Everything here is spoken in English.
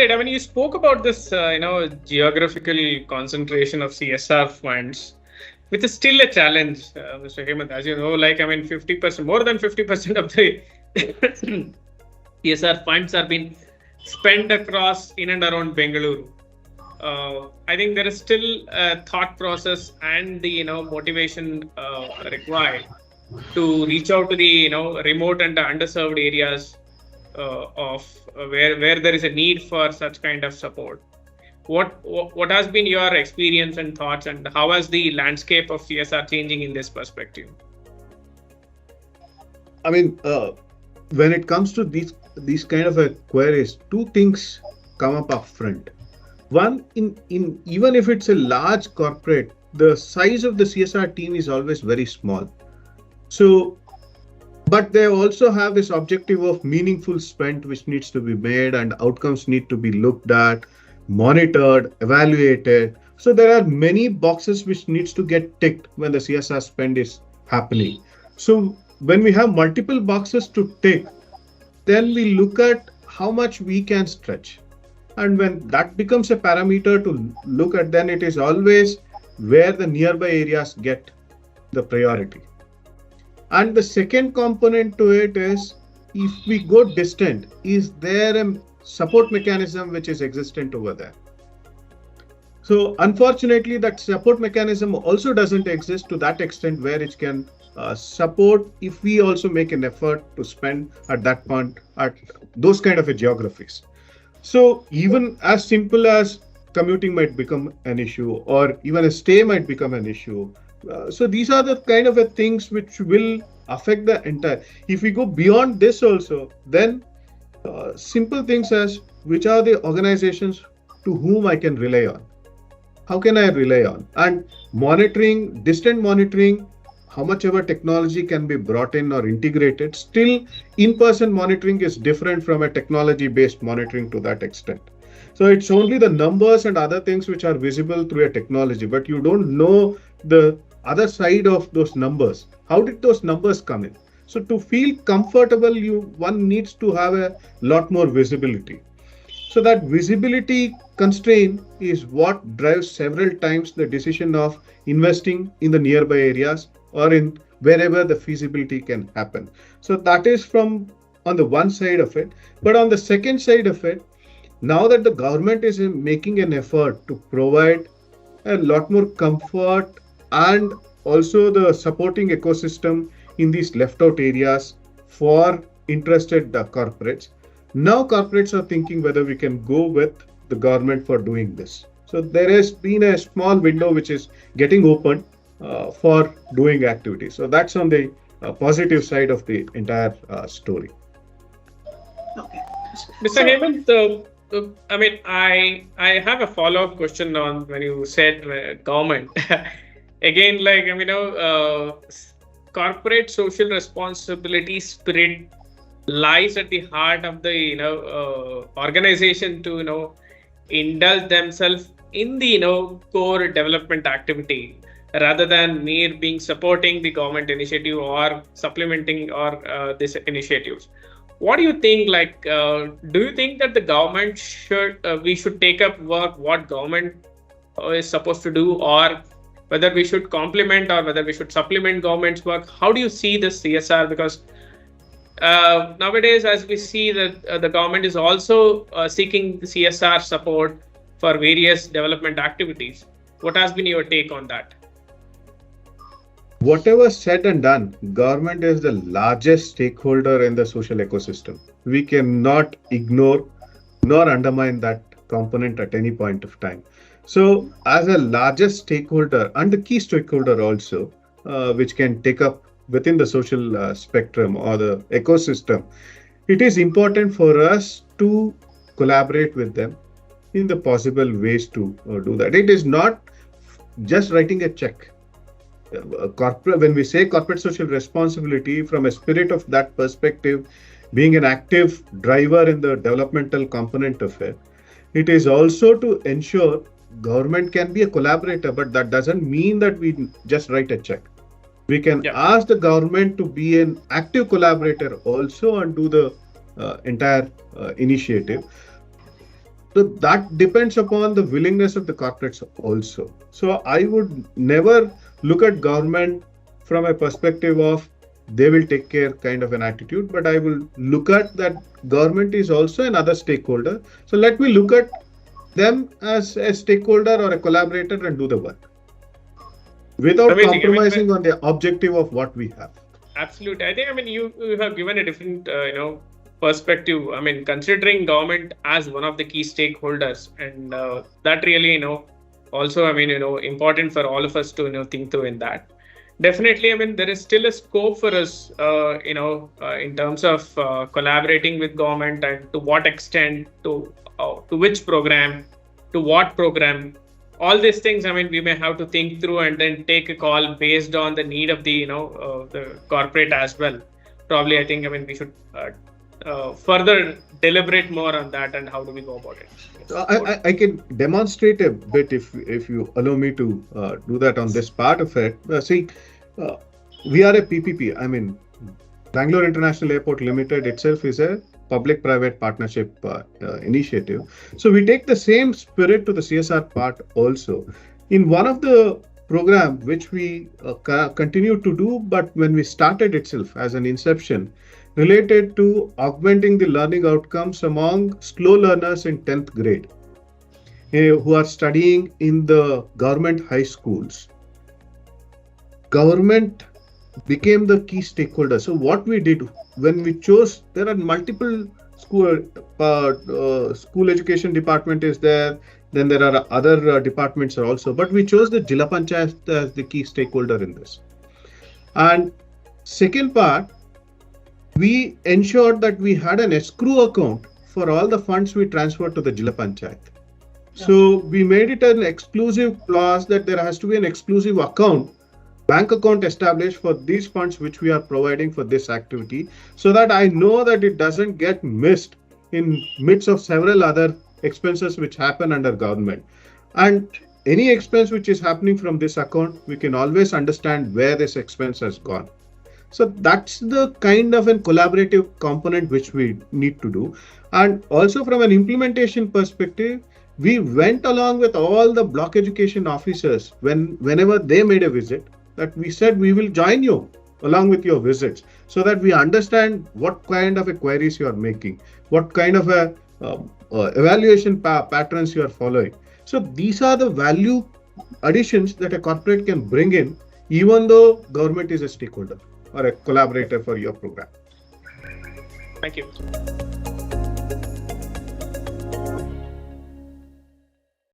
great. I mean, you spoke about this, geographical concentration of CSR funds, which is still a challenge, Mr. Hemanth. As you know, 50%, more than 50% of the CSR funds are being spent across in and around Bengaluru. I think there is still a thought process and the motivation required to reach out to the remote and underserved areas of where there is a need for such kind of support. What has been your experience and thoughts, and how has the landscape of CSR changing in this perspective? I mean, when it comes to these kind of queries, two things come up front. One, in even if it's a large corporate, the size of the CSR team is always very small. So, but they also have this objective of meaningful spend which needs to be made, and outcomes need to be looked at, monitored, evaluated. So there are many boxes which needs to get ticked when the CSR spend is happening. So when we have multiple boxes to tick, then we look at how much we can stretch. And when that becomes a parameter to look at, then it is always where the nearby areas get the priority. And the second component to it is, if we go distant, is there a support mechanism which is existent over there? So unfortunately, that support mechanism also doesn't exist to that extent where it can support if we also make an effort to spend at that point at those kind of geographies. So even as simple as commuting might become an issue, or even a stay might become an issue. So these are the kind of things which will affect the entire. If we go beyond this also, then simple things as which are the organizations to whom I can rely on. How can I rely on? And monitoring, distant monitoring, how much ever technology can be brought in or integrated, still in-person monitoring is different from a technology-based monitoring to that extent. So it's only the numbers and other things which are visible through a technology, but you don't know the other side of those numbers. How did those numbers come in? So to feel comfortable, one needs to have a lot more visibility. So that visibility constraint is what drives several times the decision of investing in the nearby areas or in wherever the feasibility can happen. So that is from on the one side of it. But on the second side of it, now that the government is making an effort to provide a lot more comfort and also the supporting ecosystem in these left out areas for interested corporates, now corporates are thinking whether we can go with the government for doing this. So there has been a small window which is getting opened for doing activities. So that's on the positive side of the entire story. Okay. Mr. Hemanth, I have a follow-up question on when you said government. Again, corporate social responsibility spirit lies at the heart of the organization to indulge themselves in the core development activity, rather than mere being supporting the government initiative or supplementing or these initiatives. What do you think? Do you think that the government we should take up work what government is supposed to do, or whether we should complement or whether we should supplement government's work? How do you see this CSR? Because nowadays, as we see that the government is also seeking CSR support for various development activities. What has been your take on that? Whatever said and done, government is the largest stakeholder in the social ecosystem. We cannot ignore nor undermine that component at any point of time. So as a largest stakeholder and the key stakeholder also, which can take up within the social spectrum or the ecosystem, it is important for us to collaborate with them in the possible ways to do that. It is not just writing a check. When we say corporate social responsibility, from a spirit of that perspective, being an active driver in the developmental component of it, it is also to ensure government can be a collaborator, but that doesn't mean that we just write a check. We can ask the government to be an active collaborator also and do the entire initiative. So that depends upon the willingness of the corporates also. So I would never look at government from a perspective of they will take care kind of an attitude, but I will look at that government is also another stakeholder. So let me look at them as a stakeholder or a collaborator and do the work without Amazing. compromising on the objective of what we have. Absolutely. I think, you have given a different, perspective. Considering government as one of the key stakeholders, and that really, also, important for all of us to, think through in that. Definitely, there is still a scope for us, in terms of collaborating with government, and to what extent, to which program, to what program. All these things, we may have to think through and then take a call based on the need of the, the corporate as well. Probably, I think, we should further deliberate more on that and how do we go about it. Yes. So I can demonstrate a bit if you allow me to do that on this part of it. We are a PPP. Bangalore International Airport Limited itself is a public-private partnership initiative. So we take the same spirit to the CSR part also. In one of the program which we continue to do, but when we started itself as an inception, related to augmenting the learning outcomes among slow learners in 10th grade who are studying in the government high schools. Government became the key stakeholder. So what we did when we chose, there are multiple school education department is there, then there are other departments also, but we chose the Jila Panchayat as the key stakeholder in this. And second part, we ensured that we had an escrow account for all the funds we transferred to the Jila Panchayat. Yeah. So we made it an exclusive clause that there has to be an exclusive account, bank account established for these funds which we are providing for this activity, so that I know that it doesn't get missed in midst of several other expenses which happen under government. And any expense which is happening from this account, we can always understand where this expense has gone. So that's the kind of a collaborative component which we need to do. And also from an implementation perspective, we went along with all the block education officers whenever they made a visit, that we said we will join you along with your visits, so that we understand what kind of a queries you are making, what kind of a evaluation patterns you are following. So these are the value additions that a corporate can bring in, even though government is a stakeholder or a collaborator for your program. Thank you.